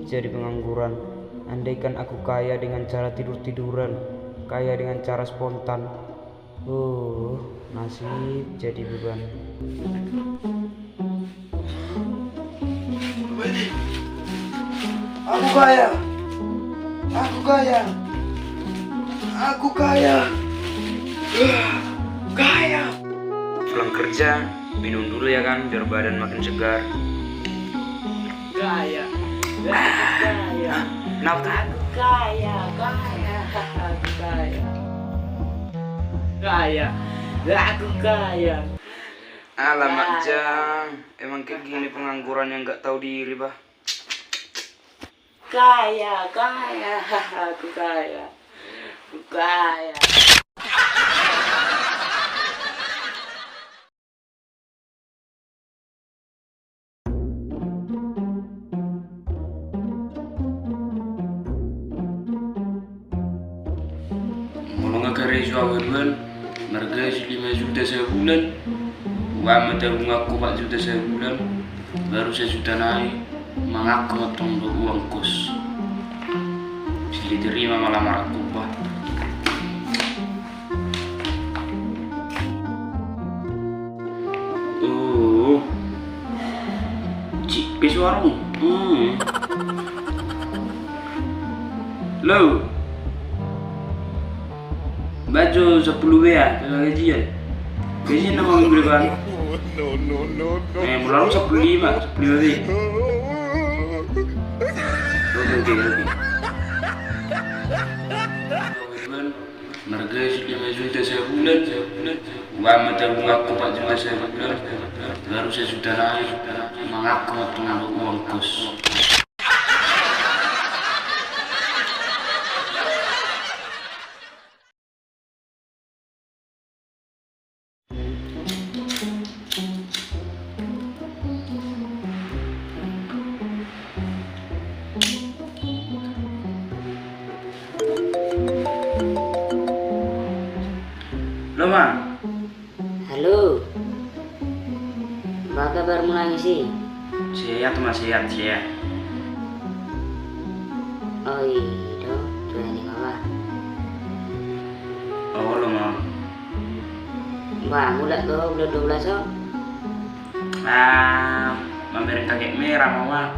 jadi pengangguran. Andaikan aku kaya dengan cara tidur-tiduran, kaya dengan cara spontan. Nasib jadi beban. Aku kaya. Aku kaya. Aku kaya. Kaya. Pulang kerja, minum dulu ya kan, biar badan makin segar. Kaya. Kaya. Kenapa? Aku kaya. Aku kaya. Kaya. Aku kaya. Alamak Jang, emang kayak gini pengangguran yang gak tahu diri bah. Kaya. Aku kaya. Aku kaya. Kalau nggak kerja sebulan, harga 5 juta sebulan, uang tabung aku 4 juta sebulan, baru 1 juta naik, mengaku motong uang kos. Bisa diterima malah marah kubah. Cik ke warung. Lo baju 10 ya, gajian. Gajian nama minggu depan. Bulan 15 lebih. Oke. Harga 5 juta sebulan. Uang tabung aku 4 juta sebulan. Baru 1 juta naik. Mengaku motong uang kos. Lo Ma, Halo, apa kabar mulai sih? sehat Mas, sehat. Oh iya, tuh ini apa? Oh lo Ma. Wah, udah 12 oh. Mampir kakek merah Mama.